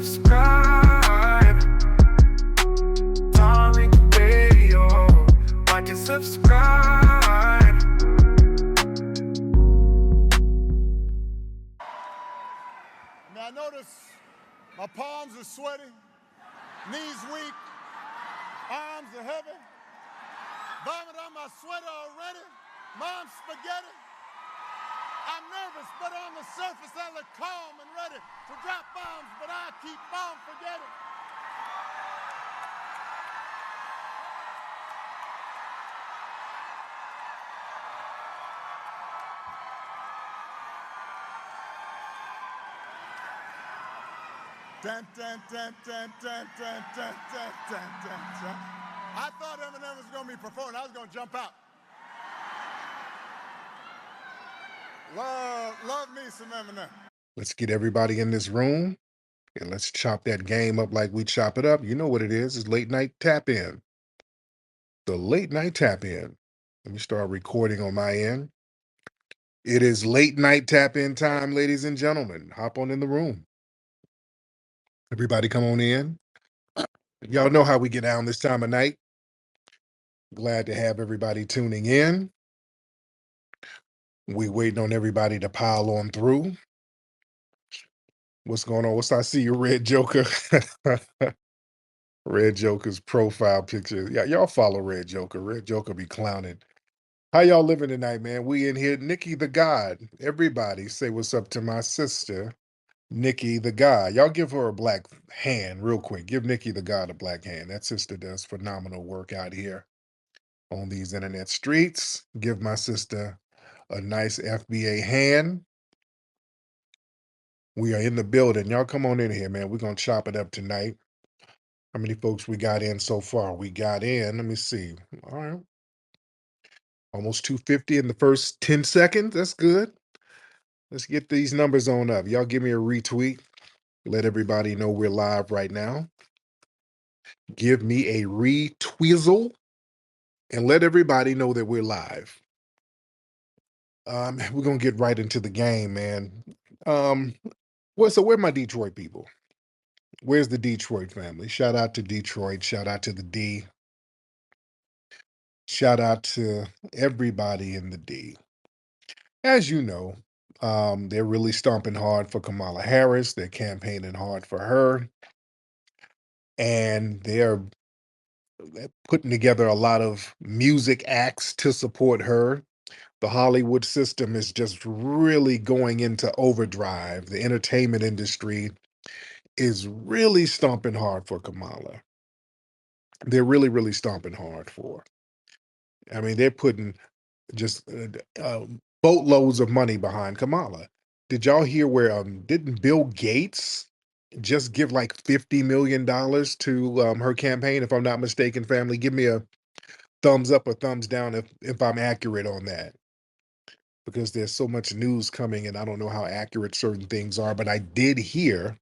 subscribe. Tariq Radio, like and subscribe. Now I notice my palms are sweaty, knees weak, arms are heavy, vomit on my sweater already, mom's spaghetti. I'm nervous, but on the surface I look calm and ready to drop bombs, but I keep on forgetting. Dun, dun, dun, dun, dun, dun, dun, dun, dun, dun, dun. I thought Eminem was going to be performing. I was going to jump out. Love me some Eminem. Let's get everybody in this room and let's chop that game up like we chop it up. You know what it is. It's late night tap in. The late night tap in. Let me start recording on my end. It is late night tap in time, ladies and gentlemen. Hop on in the room. Everybody come on in. Y'all know how we get down this time of night. Glad to have everybody tuning in. We waiting on everybody to pile on through. What's going on? I see you, Red Joker. Red Joker's profile picture. Yeah, y'all follow Red Joker. Red Joker be clowning. How y'all living tonight, man? We in here. Nikki the God. Everybody say what's up to my sister, Nikki the God. Y'all give her a black hand real quick. Give Nikki the God a black hand. That sister does phenomenal work out here on these internet streets. Give my sister a nice FBA hand. We are in the building. Y'all come on in here, man. We're going to chop it up tonight. How many folks we got in so far? We got in, let me see. All right. Almost 250 in the first 10 seconds. That's good. Let's get these numbers on up. Y'all give me a retweet. Let everybody know we're live right now. Give me a retweezle and let everybody know that we're live. We're going to get right into the game, man. So where are my Detroit people? Where's the Detroit family? Shout out to Detroit. Shout out to the D. Shout out to everybody in the D. As you know, they're really stomping hard for Kamala Harris. They're campaigning hard for her. And they're putting together a lot of music acts to support her. The Hollywood system is just really going into overdrive. The entertainment industry is really stomping hard for Kamala. They're really, really stomping hard for her. I mean, they're putting just boatloads of money behind Kamala. Did y'all hear where didn't Bill Gates just give like $50 million to her campaign, if I'm not mistaken? Family, give me a thumbs up or thumbs down if I'm accurate on that, because there's so much news coming and I don't know how accurate certain things are, but I did hear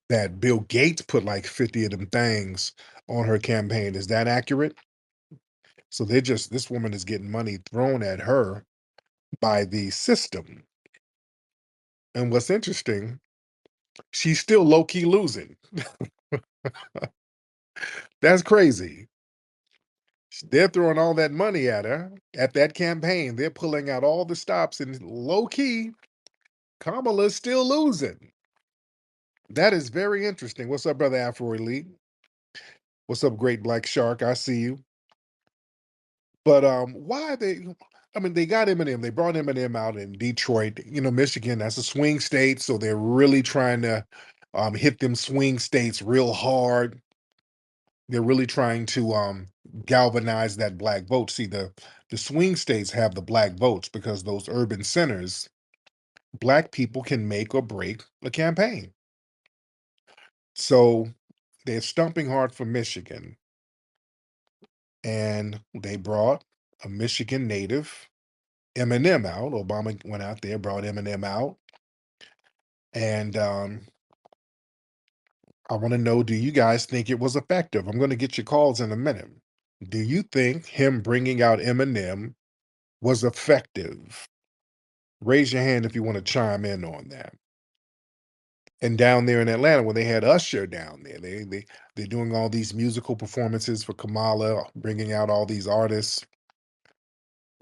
that Bill Gates put like 50 of them things on her campaign. Is that accurate? So this woman is getting money thrown at her by the system. And what's interesting, she's still low-key losing. That's crazy. They're throwing all that money at her, at that campaign. They're pulling out all the stops, and low-key, Kamala's still losing. That is very interesting. What's up, brother Afro Elite? What's up, Great Black Shark? I see you. But why they got Eminem. They brought Eminem out in Detroit. You know, Michigan, that's a swing state, so they're really trying to hit them swing states real hard. They're really trying to galvanize that black vote. See, the swing states have the black votes because those urban centers, black people can make or break a campaign. So they're stumping hard for Michigan. And they brought a Michigan native, Eminem, out. Obama went out there, brought Eminem out. And I want to know, do you guys think it was effective? I'm going to get your calls in a minute. Do you think him bringing out Eminem was effective? Raise your hand if you want to chime in on that. And down there in Atlanta, when they had Usher down there, they're doing all these musical performances for Kamala, bringing out all these artists.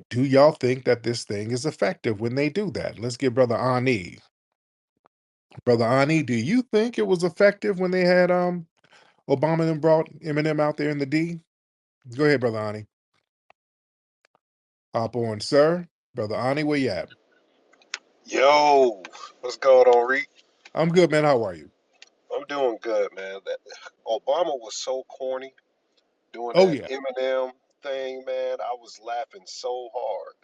Do y'all think that this thing is effective when they do that? Let's get Brother Ani. Brother Ani, do you think it was effective when they had Obama and brought Eminem out there in the D? Go ahead, Brother Ani. Hop on, sir. Brother Ani, where you at? Yo, what's going on, Reek? I'm good, man. How are you? I'm doing good, man. Obama was so corny doing Oh that yeah. Eminem thing, man. I was laughing so hard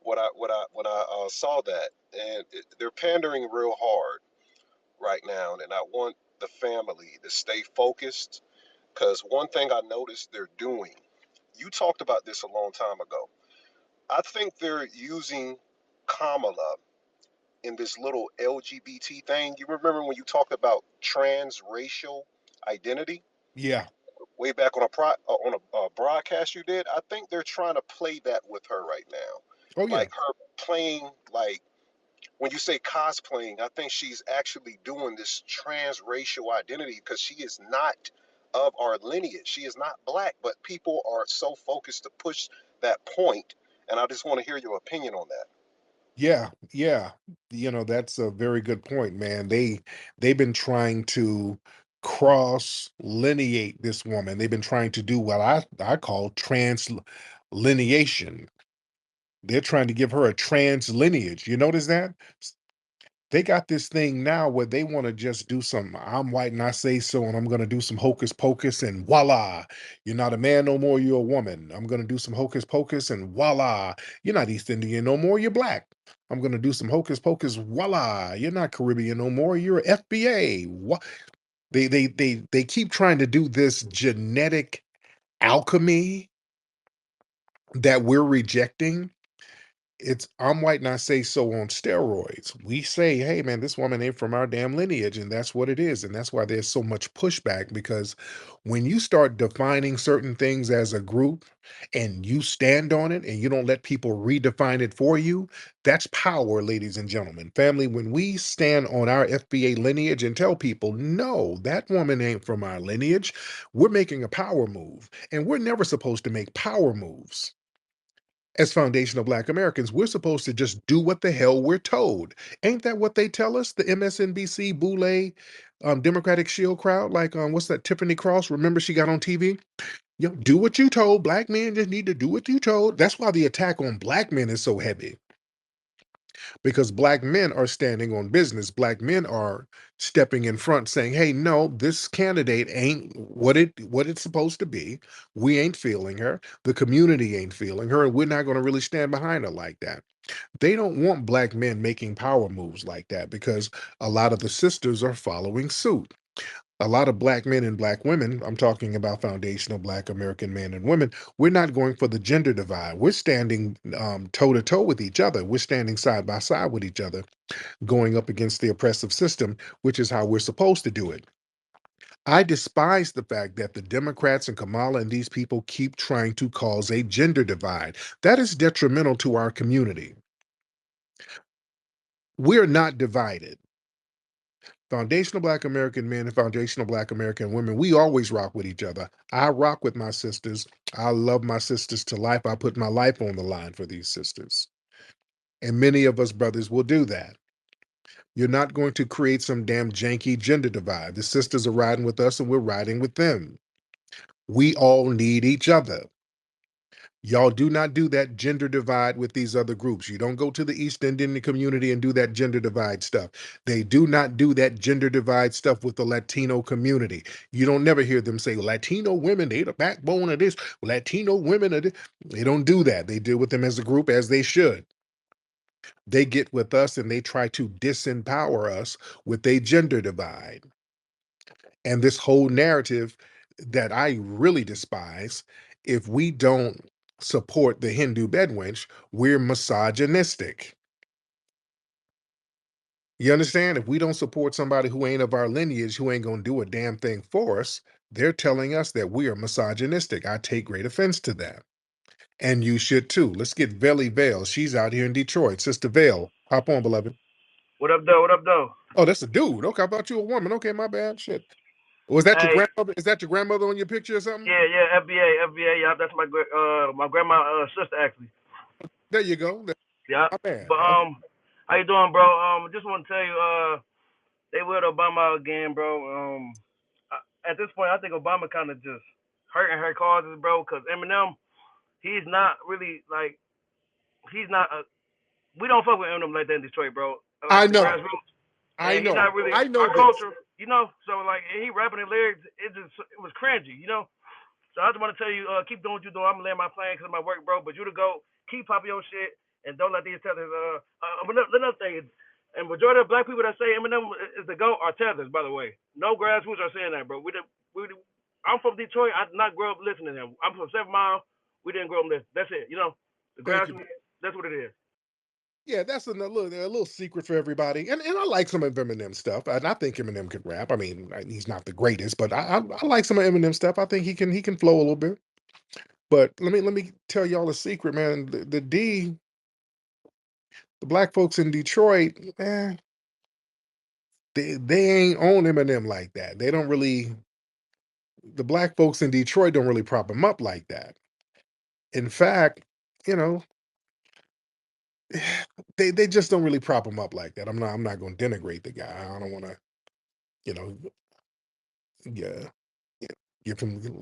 when I saw that, and they're pandering real hard right now. And I want the family to stay focused because one thing I noticed they're doing. You talked about this a long time ago. I think they're using Kamala in this little LGBT thing. You remember when you talked about transracial identity Yeah. way back on a broadcast you did? I think they're trying to play that with her right now, Oh yeah. like her playing like when you say cosplaying. I think she's actually doing this transracial identity because she is not of our lineage. She is not black, but people are so focused to push that point, and I just want to hear your opinion on that. Yeah. Yeah. That's a very good point, man. They've been trying to cross lineate this woman. They've been trying to do what I call trans lineation. They're trying to give her a trans lineage. You notice that? They got this thing now where they want to just do some I'm white and I say so, and I'm going to do some hocus pocus and voila, you're not a man no more, you're a woman. I'm going to do some hocus pocus and voila, you're not East Indian no more, you're black. I'm going to do some hocus pocus, voila, you're not Caribbean no more, you're FBA. They keep trying to do this genetic alchemy that we're rejecting. It's I'm white and I say so on steroids. We say, hey man, this woman ain't from our damn lineage, and that's what it is. And that's why there's so much pushback because when you start defining certain things as a group and you stand on it and you don't let people redefine it for you, that's power, ladies and gentlemen. Family, when we stand on our FBA lineage and tell people, no, that woman ain't from our lineage, we're making a power move. And we're never supposed to make power moves as foundational Black Americans. We're supposed to just do what the hell we're told. Ain't that what they tell us? The MSNBC Boule Democratic Shield crowd, like what's that? Tiffany Cross. Remember she got on TV? Do what you told. Black men just need to do what you told. That's why the attack on black men is so heavy because black men are standing on business. Black men are stepping in front saying, hey, no, this candidate ain't what it's supposed to be. We ain't feeling her. The community ain't feeling her, and we're not going to really stand behind her like that. They don't want black men making power moves like that because a lot of the sisters are following suit. A lot of black men and black women, I'm talking about foundational Black American men and women, we're not going for the gender divide. We're standing toe to toe with each other. We're standing side by side with each other, going up against the oppressive system, which is how we're supposed to do it. I despise the fact that the Democrats and Kamala and these people keep trying to cause a gender divide. That is detrimental to our community. We're not divided. Foundational Black American men and foundational Black American women, we always rock with each other. I rock with my sisters. I love my sisters to life. I put my life on the line for these sisters. And many of us brothers will do that. You're not going to create some damn janky gender divide. The sisters are riding with us and we're riding with them. We all need each other. Y'all do not do that gender divide with these other groups. You don't go to the East Indian community and do that gender divide stuff. They do not do that gender divide stuff with the Latino community. You don't never hear them say Latino women, they the backbone of this. Latino women are this. They don't do that. They deal with them as a group as they should. They get with us and they try to disempower us with a gender divide. And this whole narrative that I really despise, if we don't support the Hindu bedwench, we're misogynistic. You understand? If we don't support somebody who ain't of our lineage, who ain't gonna do a damn thing for us, they're telling us that we are misogynistic. I take great offense to that. And you should too. Let's get Veli Vale. She's out here in Detroit. Sister Vale, hop on, beloved. What up, though? What up, though? Oh, that's a dude. Okay, I thought you were a woman. Okay, my bad. Shit. Was that your Hey, grandmother? Is that your grandmother on your picture or something? yeah, yeah, FBA, yeah, that's my grandma sister actually. There you go. Yeah, My man. but Okay. how you doing, bro? Just want to tell you, they with Obama again, bro. At this point, I think Obama kind of just hurting her causes, bro, because Eminem, he's not really like he's not. We don't fuck with Eminem like that in Detroit, bro. I Like the know. grassroots, I and he's know. not really I know our this. culture, you know. So like, he rapping the lyrics, it was cringy, you know. So I just want to tell you, keep doing what you're doing. I'm gonna land my plane because of my work, bro. But you to go, keep popping your shit, and don't let these tethers. Another thing is, and majority of black people that say Eminem is the GOAT are tethers, by the way. No grassroots are saying that, bro. I'm from Detroit. I did not grow up listening to him. I'm from 7 Mile. We didn't grow up listening. That's it. You know, the Thank you. grassroots. That's what it is. Yeah, that's a little secret for everybody. And I like some of Eminem stuff. And I think Eminem can rap. I mean, he's not the greatest, but I like some of Eminem stuff. I think he can flow a little bit. But let me tell y'all a secret, man. The black folks in Detroit, they ain't on Eminem like that. They don't really the black folks in Detroit don't really prop him up like that. In fact, you know, they just don't really prop him up like that. I'm not going to denigrate the guy. I don't want to, you know, yeah, yeah,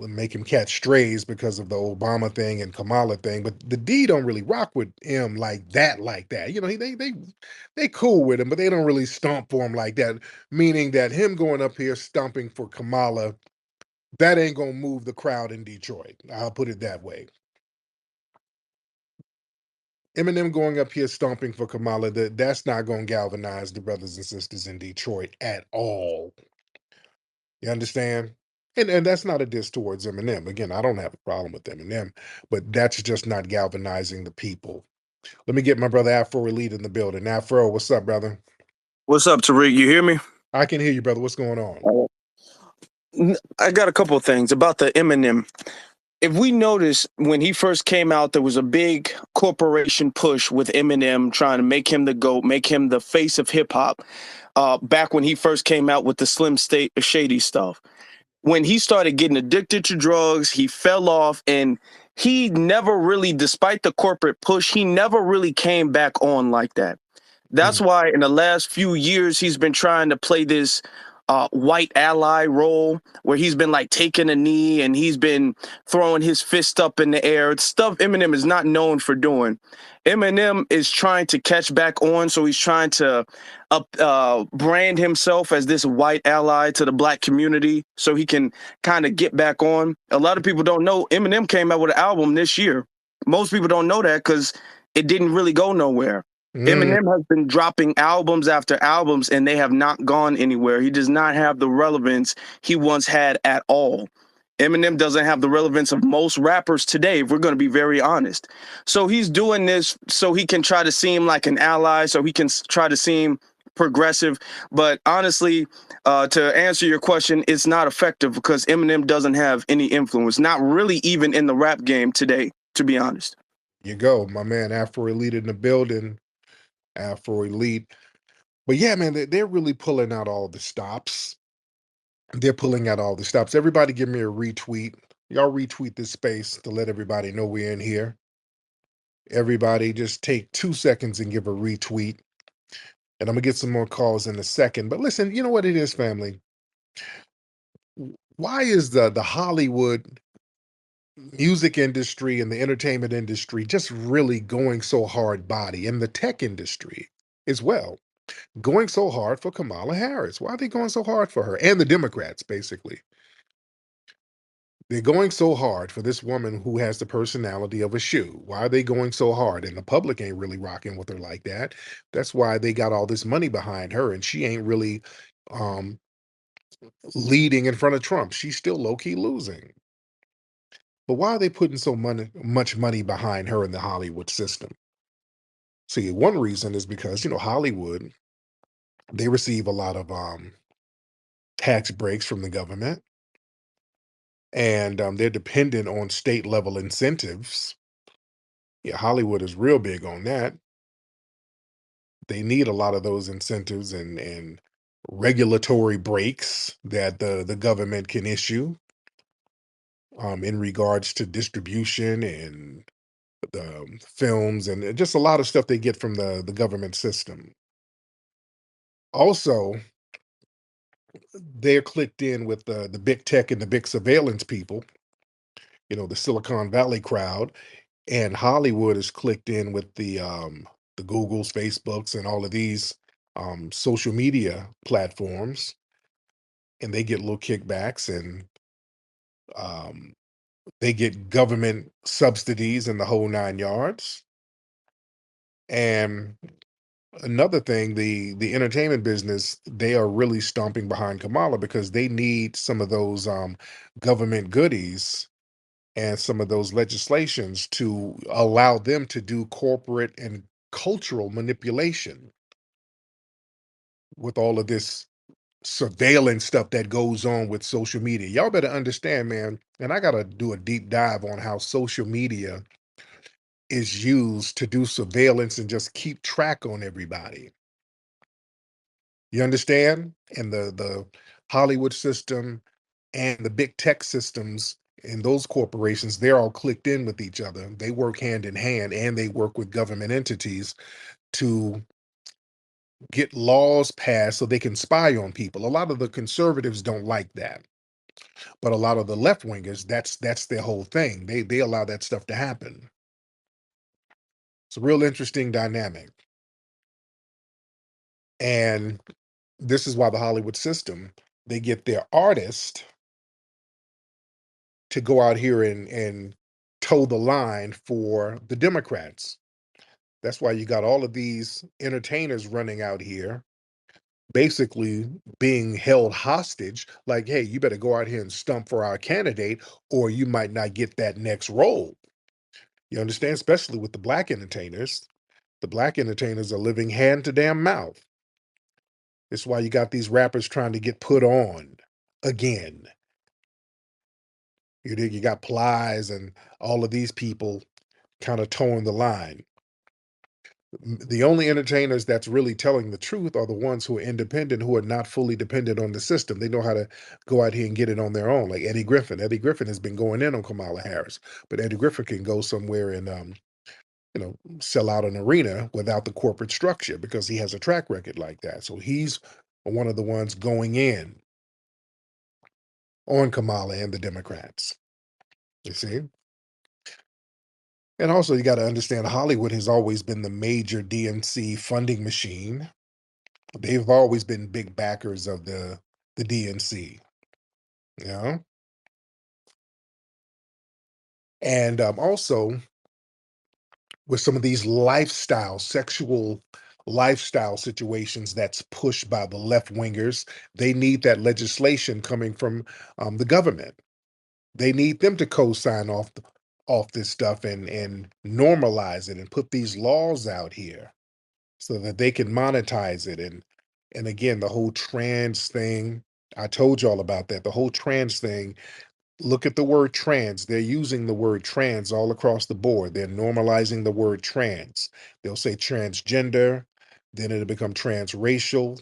make him catch strays because of the Obama thing and Kamala thing. But the D don't really rock with him like that, like that. You know, they cool with him, but they don't really stomp for him like that. Meaning that him going up here stomping for Kamala, that ain't gonna move the crowd in Detroit. I'll put it that way. Eminem going up here stomping for Kamala, that's not going to galvanize the brothers and sisters in Detroit at all. You understand? And that's not a diss towards Eminem. Again, I don't have a problem with Eminem, but that's just not galvanizing the people. Let me get my brother Afro Elite in the building. Afro, what's up, brother? What's up, Tariq? You hear me? I can hear you, brother. What's going on? I got a couple of things about the Eminem. If we notice when he first came out, there was a big corporation push with Eminem trying to make him the GOAT, make him the face of hip hop. Back when he first came out with the Slim State Shady stuff. When he started getting addicted to drugs, he fell off and he never really, despite the corporate push, he never really came back on like that. That's Mhm. why in the last few years he's been trying to play this white ally role where he's been like taking a knee and he's been throwing his fist up in the air. It's stuff Eminem is not known for doing. Eminem is trying to catch back on, so he's trying to brand himself as this white ally to the black community so he can kind of get back on. A lot of people don't know Eminem came out with an album this year. Most people don't know that because it didn't really go nowhere. Mm, Eminem has been dropping albums after albums and they have not gone anywhere. He does not have the relevance he once had at all. Eminem doesn't have the relevance of most rappers today, if we're going to be very honest. So he's doing this so he can try to seem like an ally, so he can try to seem progressive. But honestly, to answer your question, it's not effective because Eminem doesn't have any influence, not really even in the rap game today, to be honest. you go, my man Afro Elite in the building. Afro Elite. But yeah, man, they're really pulling out all the stops. They're pulling out all the stops. Everybody give me a retweet. Y'all retweet this space to let everybody know we're in here. Everybody just take 2 seconds and give a retweet. And I'm gonna get some more calls in a second. But listen, you know what it is, family? Why is the Hollywood music industry and the entertainment industry just really going so hard body, and the tech industry as well, going so hard for Kamala Harris? Why are they going so hard for her? And the Democrats, basically. They're going so hard for this woman who has the personality of a shoe. Why are they going so hard? And the public ain't really rocking with her like that. That's why they got all this money behind her, and she ain't really um, leading in front of Trump. She's still low key losing. But why are they putting much money behind her in the Hollywood system? See, one reason is because Hollywood, they receive a lot of tax breaks from the government, and they're dependent on state level incentives. Yeah, Hollywood is real big on that. They need a lot of those incentives and regulatory breaks that the government can issue in regards to distribution and the films and just a lot of stuff they get from the government system. Also, they're clicked in with the big tech and the big surveillance people, the Silicon Valley crowd, and Hollywood is clicked in with the Googles, Facebooks, and all of these social media platforms, and they get little kickbacks and um, they get government subsidies and the whole nine yards. And another thing, the entertainment business, they are really stomping behind Kamala because they need some of those government goodies and some of those legislations to allow them to do corporate and cultural manipulation with all of this surveillance stuff that goes on with social media. Y'all better understand, man. And I got to do a deep dive on how social media is used to do surveillance and just keep track on everybody. You understand? And the Hollywood system and the big tech systems and those corporations, they're all clicked in with each other. They work hand in hand and they work with government entities to get laws passed so they can spy on people. A lot of the conservatives don't like that, but a lot of the left wingers, that's their whole thing. They allow that stuff to happen. It's a real interesting dynamic. And this is why the Hollywood system, they get their artist to go out here and toe the line for the Democrats. That's why you got all of these entertainers running out here, basically being held hostage. Like, hey, you better go out here and stump for our candidate, or you might not get that next role. You understand? Especially with the black entertainers. The black entertainers are living hand to damn mouth. It's why you got these rappers trying to get put on again. You got Plies and all of these people kind of towing the line. The only entertainers that's really telling the truth are the ones who are independent, who are not fully dependent on the system. They know how to go out here and get it on their own, like Eddie Griffin. Eddie Griffin has been going in on Kamala Harris, but Eddie Griffin can go somewhere and sell out an arena without the corporate structure because he has a track record like that. So he's one of the ones going in on Kamala and the Democrats. You see? And also, you got to understand Hollywood has always been the major DNC funding machine. They've always been big backers of the DNC, you know? And also with some of these sexual lifestyle situations that's pushed by the left wingers, they need that legislation coming from the government. They need them to co-sign off this stuff and normalize it and put these laws out here so that they can monetize it. And again, the whole trans thing, I told y'all about that. The whole trans thing, look at the word trans. They're using the word trans all across the board. They're normalizing the word trans. They'll say transgender, then it'll become transracial,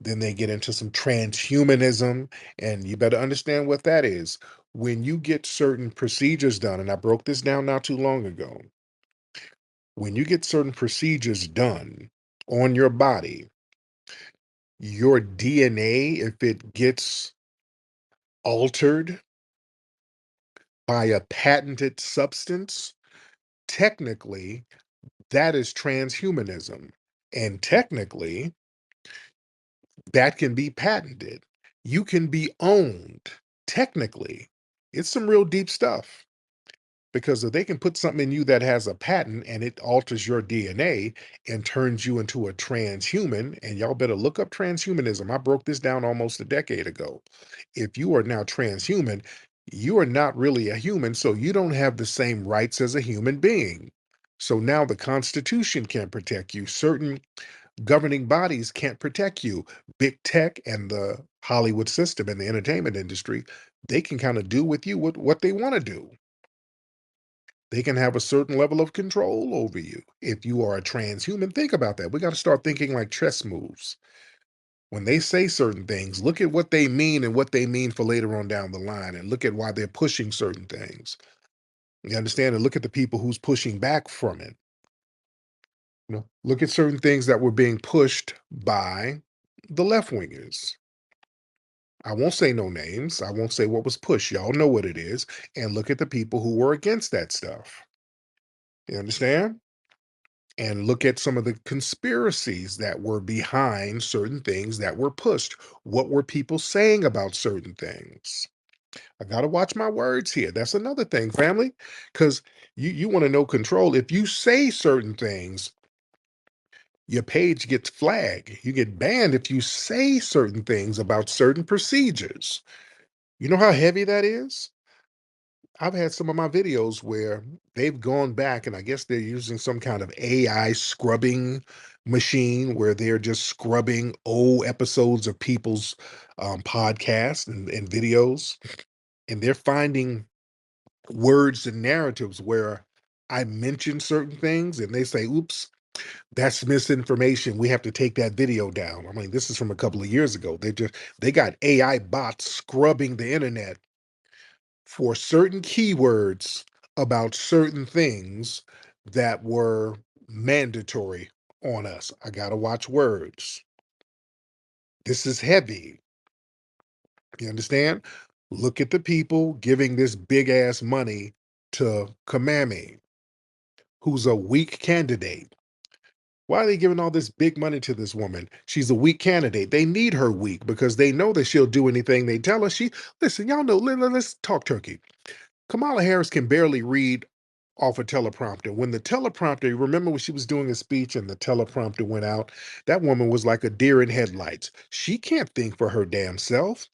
then they get into some transhumanism, and you better understand what that is. When you get certain procedures done, and I broke this down not too long ago, when you get certain procedures done on your body, your DNA, if it gets altered by a patented substance, technically that is transhumanism. And technically, that can be patented. You can be owned. Technically, it's some real deep stuff. Because if they can put something in you that has a patent and it alters your DNA and turns you into a transhuman, and y'all better look up transhumanism. I broke this down almost a decade ago. If you are now transhuman, you are not really a human, so you don't have the same rights as a human being. So now the Constitution can't protect you. Certain governing bodies can't protect you. Big tech and the Hollywood system and the entertainment industry, they can kind of do with you what they want to do. They can have a certain level of control over you. If you are a transhuman, think about that. We got to start thinking like chess moves. When they say certain things, look at what they mean and what they mean for later on down the line, and look at why they're pushing certain things. You understand? And look at the people who's pushing back from it. Look at certain things that were being pushed by the left wingers. I won't say no names. I won't say what was pushed. Y'all know what it is. And look at the people who were against that stuff. You understand? And look at some of the conspiracies that were behind certain things that were pushed. What were people saying about certain things? I got to watch my words here. That's another thing, family, because you want to know control. If you say certain things, your page gets flagged. You get banned if you say certain things about certain procedures. You know how heavy that is? I've had some of my videos where they've gone back and I guess they're using some kind of AI scrubbing machine where they're just scrubbing old episodes of people's podcasts and videos. And they're finding words and narratives where I mention certain things and they say, oops, that's misinformation. We have to take that video down. I mean, this is from a couple of years ago. They got AI bots scrubbing the internet for certain keywords about certain things that were mandatory on us. I got to watch words. This is heavy. You understand? Look at the people giving this big ass money to Kamami, who's a weak candidate. Why are they giving all this big money to this woman? She's a weak candidate. They need her weak because they know that she'll do anything they tell her. Listen, y'all know, let's talk turkey. Kamala Harris can barely read off a teleprompter. When the teleprompter, remember when she was doing a speech and the teleprompter went out? That woman was like a deer in headlights. She can't think for her damn self.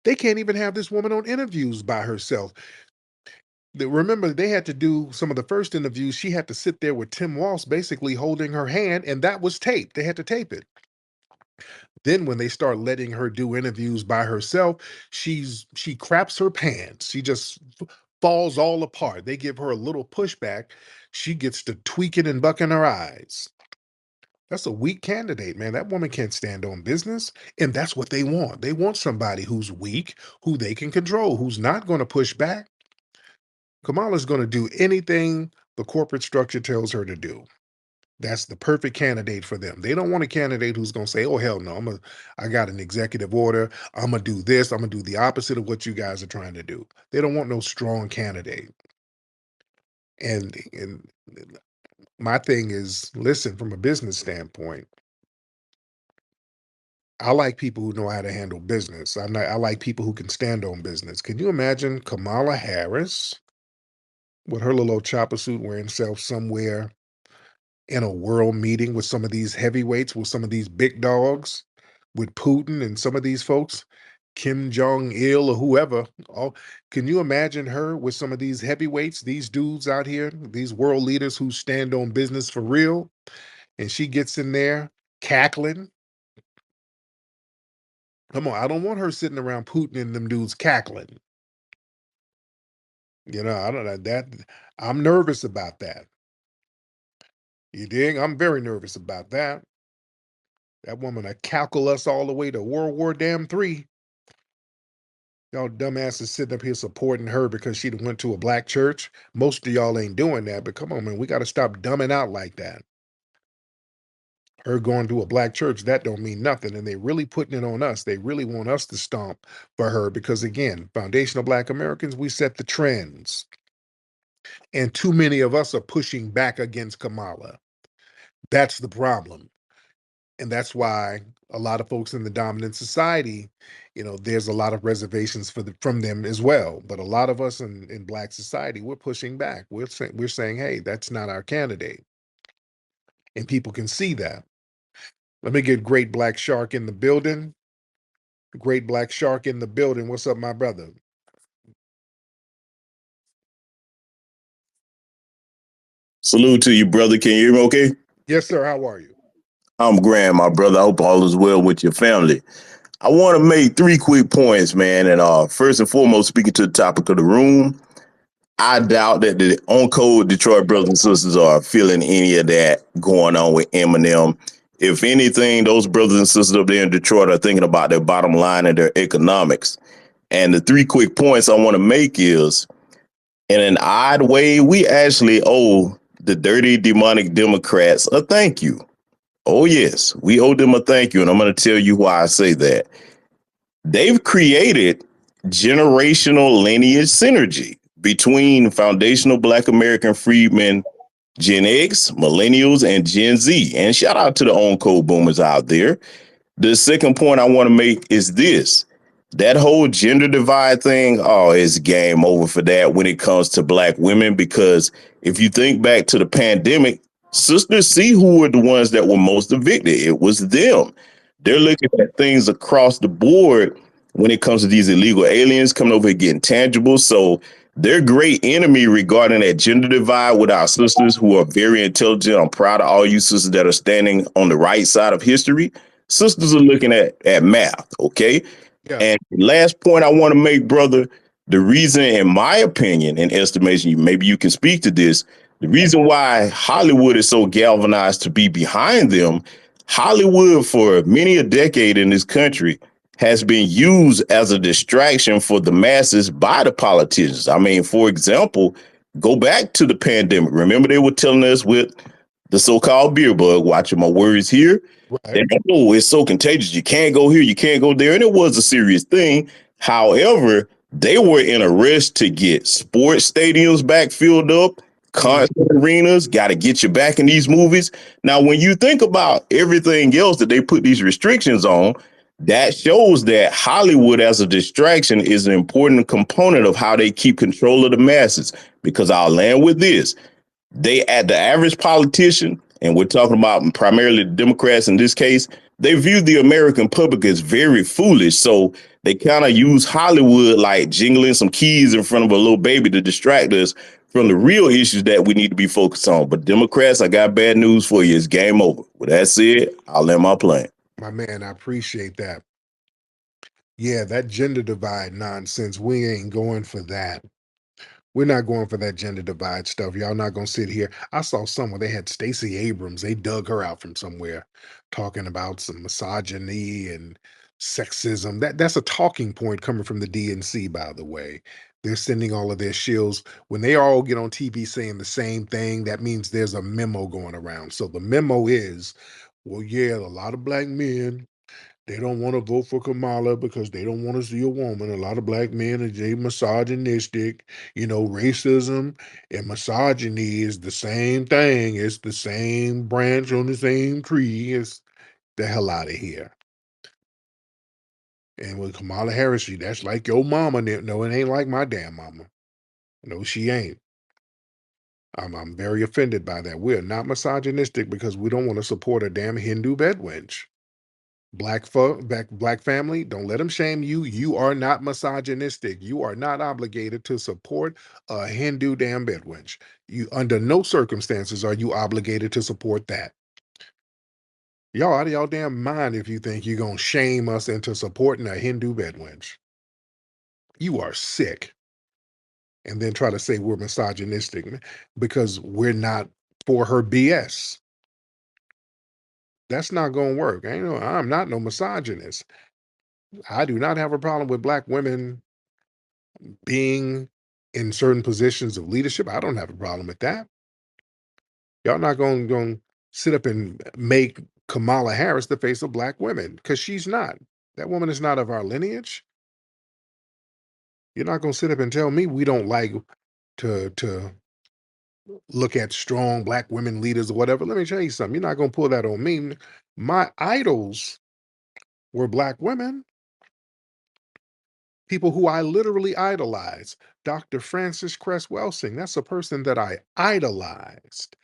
They can't even have this woman on interviews by herself. Remember, they had to do some of the first interviews. She had to sit there with Tim Walsh basically holding her hand, and that was taped. They had to tape it. Then when they start letting her do interviews by herself, she craps her pants. She just falls all apart. They give her a little pushback. She gets to tweaking and bucking her eyes. That's a weak candidate, man. That woman can't stand on business. And that's what they want. They want somebody who's weak, who they can control, who's not going to push back. Kamala's going to do anything the corporate structure tells her to do. That's the perfect candidate for them. They don't want a candidate who's going to say, "Oh hell no, I got an executive order. I'm gonna do this. I'm gonna do the opposite of what you guys are trying to do." They don't want no strong candidate. And my thing is, listen, from a business standpoint, I like people who know how to handle business. I like people who can stand on business. Can you imagine Kamala Harris with her little old chopper suit wearing herself somewhere in a world meeting with some of these heavyweights, with some of these big dogs, with Putin and some of these folks, Kim Jong Il or whoever? Can you imagine her with some of these heavyweights, these dudes out here, these world leaders who stand on business for real? And she gets in there cackling. Come on, I don't want her sitting around Putin and them dudes cackling. I don't know that. I'm nervous about that. You dig? I'm very nervous about that. That woman will cackle us all the way to World War Damn 3. Y'all dumbasses sitting up here supporting her because she went to a black church. Most of y'all ain't doing that, but come on, man, we got to stop dumbing out like that. Her going to a black church, that don't mean nothing. And they really putting it on us. They really want us to stomp for her because, again, foundational Black Americans, we set the trends. And too many of us are pushing back against Kamala. That's the problem. And that's why a lot of folks in the dominant society, there's a lot of reservations from them as well. But a lot of us in Black society, we're pushing back. We're saying, hey, that's not our candidate. And people can see that. Let me get Great Black Shark in the building. Great Black Shark in the building. What's up, my brother? Salute to you, brother. Can you hear me okay? Yes, sir. How are you? I'm grand, my brother. I hope all is well with your family. I want to make 3 quick points, man. And first and foremost, speaking to the topic of the room, I doubt that the on code Detroit brothers and sisters are feeling any of that going on with Eminem. If anything, those brothers and sisters up there in Detroit are thinking about their bottom line and their economics. And the three quick points I want to make is, in an odd way, we actually owe the dirty demonic Democrats a thank you. Oh, yes, we owe them a thank you. And I'm going to tell you why I say that. They've created generational lineage synergy between foundational Black American freedmen, Gen X, millennials, and Gen Z. And shout out to the on code boomers out there. The second point I want to make is this: that whole gender divide thing, oh, it's game over for that when it comes to Black women. Because if you think back to the pandemic, sisters see who were the ones that were most evicted. It was them. They're looking at things across the board when it comes to these illegal aliens coming over here getting tangible. So their great enemy regarding that gender divide with our sisters who are very intelligent. I'm proud of all you sisters that are standing on the right side of history. Sisters are looking at math, okay? Yeah. And last point I want to make, brother, the reason, in my opinion and estimation, maybe you can speak to this, the reason why Hollywood is so galvanized to be behind them, Hollywood for many a decade in this country has been used as a distraction for the masses by the politicians. I mean, for example, go back to the pandemic. Remember they were telling us with the so-called beer bug, watching my words here, Right. they know it's so contagious. You can't go here, you can't go there. And it was a serious thing. However, they were in a rush to get sports stadiums back filled up, Mm. concert arenas, got to get you back in these movies. Now, when you think about everything else that they put these restrictions on, that shows that Hollywood as a distraction is an important component of how they keep control of the masses. Because I'll land with this: they, at the average politician, and we're talking about primarily the Democrats in this case, they view the American public as very foolish. So they kind of use Hollywood like jingling some keys in front of a little baby to distract us from the real issues that we need to be focused on. But Democrats, I got bad news for you. It's game over. With that said, I'll land my plane. My man, I appreciate that. Yeah, that gender divide nonsense, we ain't going for that. We're not going for that gender divide stuff. Y'all not gonna sit here. I saw somewhere they had Stacey Abrams. They dug her out from somewhere, talking about some misogyny and sexism. That's a talking point coming from the DNC, by the way. They're sending all of their shills. When they all get on TV saying the same thing, that means there's a memo going around. So the memo is, well, yeah, a lot of Black men, they don't want to vote for Kamala because they don't want to see a woman. A lot of Black men are they misogynistic. Racism and misogyny is the same thing. It's the same branch on the same tree. It's the hell out of here. And with Kamala Harris, that's like your mama. No, it ain't like my damn mama. No, she ain't. I'm very offended by that. We're not misogynistic because we don't want to support a damn Hindu bedwench. Black family, don't let them shame you. You are not misogynistic. You are not obligated to support a Hindu damn bedwench. You, under no circumstances, are you obligated to support that. Y'all out of y'all damn mind if you think you're gonna shame us into supporting a Hindu bedwench. You are sick. And then try to say we're misogynistic because we're not for her BS. That's not gonna work. I'm not no misogynist. I do not have a problem with Black women being in certain positions of leadership. I don't have a problem with that. Y'all not going to sit up and make Kamala Harris the face of Black women because she's not. That woman is not of our lineage. You're not going to sit up and tell me we don't like to look at strong Black women leaders or whatever. Let me tell you something. You're not going to pull that on me. My idols were Black women, people who I literally idolize. Dr. Frances Cress Welsing, that's a person that I idolized.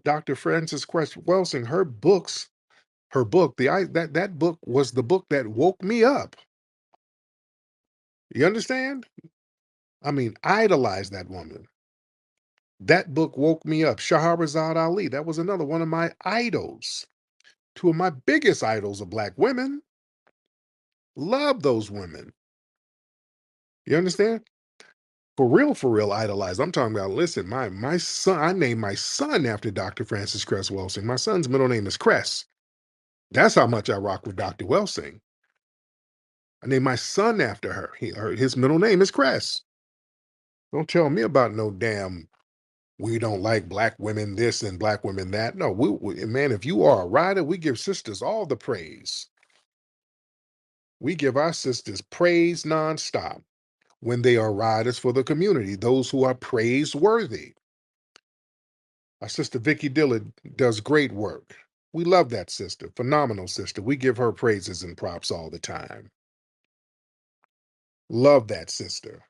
Dr. Frances Cress Welsing, her book, that book was the book that woke me up. You understand? I mean, idolize that woman. That book woke me up. Shahrazad Ali, that was another one of my idols. Two of my biggest idols are Black women. Love those women. You understand? for real idolize. I'm talking about, listen, my son, I named my son after Dr. Francis Cress Welsing. My son's middle name is Cress. That's how much I rock with Dr. Welsing. I named my son after her. His middle name is Cress. Don't tell me about no damn, we don't like black women this and black women that. No, man, if you are a rider, we give sisters all the praise. We give our sisters praise nonstop when they are riders for the community, those who are praiseworthy. Our sister Vicky Dillard does great work. We love that sister, phenomenal sister. We give her praises and props all the time. Love that sister.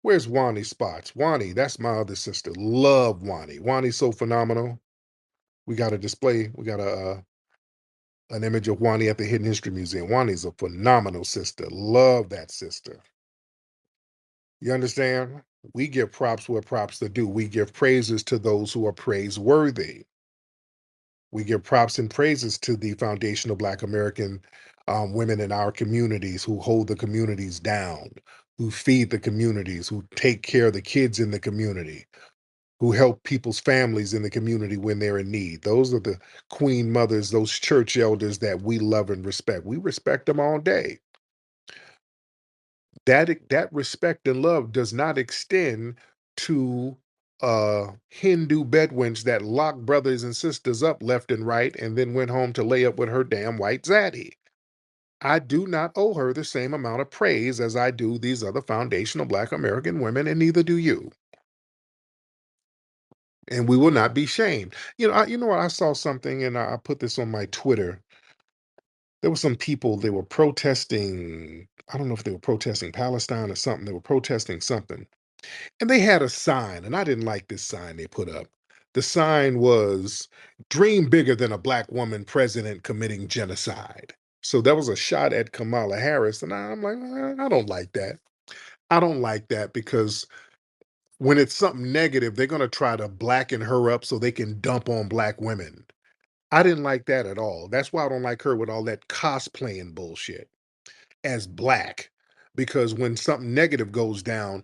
Where's Wani Spots? Wani, that's my other sister. Love Wani. Wani's so phenomenal. We got a display. We got an image of Wani at the Hidden History Museum. Wani's a phenomenal sister. Love that sister. You understand? We give props where props are due. We give praises to those who are praiseworthy. We give props and praises to the foundational Black American women in our communities who hold the communities down, who feed the communities, who take care of the kids in the community, who help people's families in the community when they're in need. Those are the queen mothers, those church elders that we love and respect. We respect them all day. That respect and love does not extend to Hindu bedouins that locked brothers and sisters up left and right and then went home to lay up with her damn white zaddy. I do not owe her the same amount of praise as I do these other foundational Black American women, and neither do you. And we will not be shamed. You know what? I saw something, and I put this on my Twitter. There were some people, they were protesting. I don't know if they were protesting Palestine or something. They were protesting something. And they had a sign, and I didn't like this sign they put up. The sign was, "Dream bigger than a Black woman president committing genocide." So that was a shot at Kamala Harris. And I'm like, I don't like that. I don't like that because when it's something negative, they're going to try to blacken her up so they can dump on Black women. I didn't like that at all. That's why I don't like her with all that cosplaying bullshit as Black. Because when something negative goes down,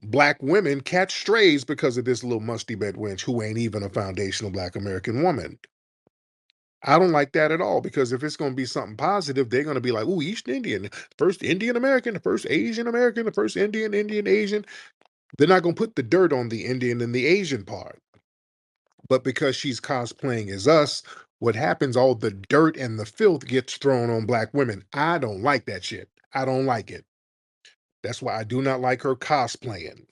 Black women catch strays because of this little musty bed wench who ain't even a foundational Black American woman. I don't like that at all, because if it's going to be something positive, they're going to be like, "Ooh, East Indian, first Indian American, the first Asian American, the first Indian Asian." They're not going to put the dirt on the Indian and the Asian part. But because she's cosplaying as us, what happens, all the dirt and the filth gets thrown on Black women. I don't like that shit. I don't like it. That's why I do not like her cosplaying.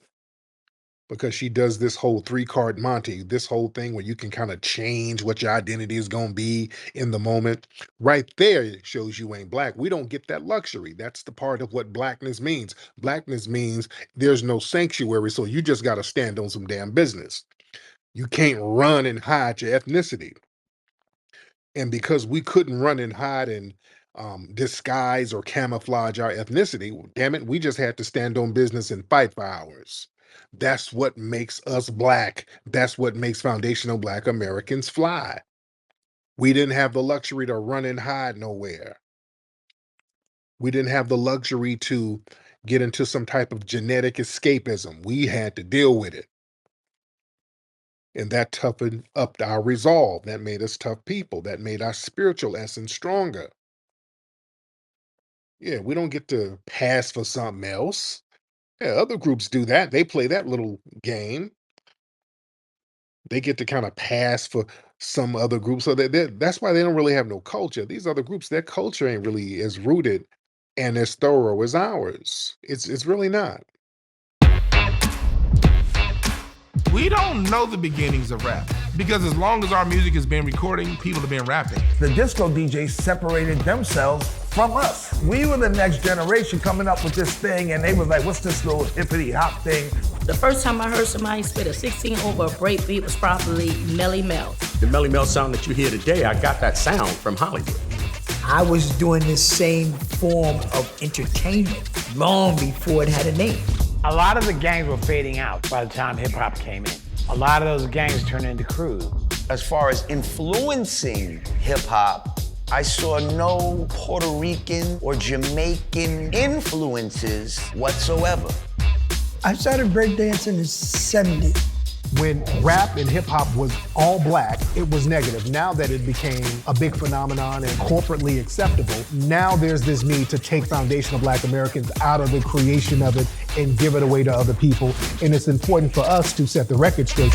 Because she does this whole 3-card Monte, this whole thing where you can kind of change what your identity is going to be in the moment. Right there, it shows you ain't Black. We don't get that luxury. That's the part of what Blackness means. Blackness means there's no sanctuary, so you just got to stand on some damn business. You can't run and hide your ethnicity. And because we couldn't run and hide and disguise or camouflage our ethnicity, damn it, we just had to stand on business and fight for ours. That's what makes us Black. That's what makes foundational Black Americans fly. We didn't have the luxury to run and hide nowhere. We didn't have the luxury to get into some type of genetic escapism. We had to deal with it. And that toughened up our resolve. That made us tough people. That made our spiritual essence stronger. Yeah, we don't get to pass for something else. Yeah, other groups do that. They play that little game. They get to kind of pass for some other group. So that's why they don't really have no culture. These other groups, their culture ain't really as rooted and as thorough as ours. It's really not. We don't know the beginnings of rap, because as long as our music has been recording, people have been rapping. The disco DJs separated themselves from us. We were the next generation coming up with this thing, and they was like, what's this little hippity hop thing? The first time I heard somebody spit a 16 over a break beat was probably Melly Mel. The Melly Mel sound that you hear today, I got that sound from Hollywood. I was doing this same form of entertainment long before it had a name. A lot of the gangs were fading out by the time hip-hop came in. A lot of those gangs turned into crews. As far as influencing hip-hop, I saw no Puerto Rican or Jamaican influences whatsoever. I started breakdancing in the 70s. When rap and hip hop was all black, it was negative. Now that it became a big phenomenon and corporately acceptable, now there's this need to take foundational black Americans out of the creation of it and give it away to other people. And it's important for us to set the record straight.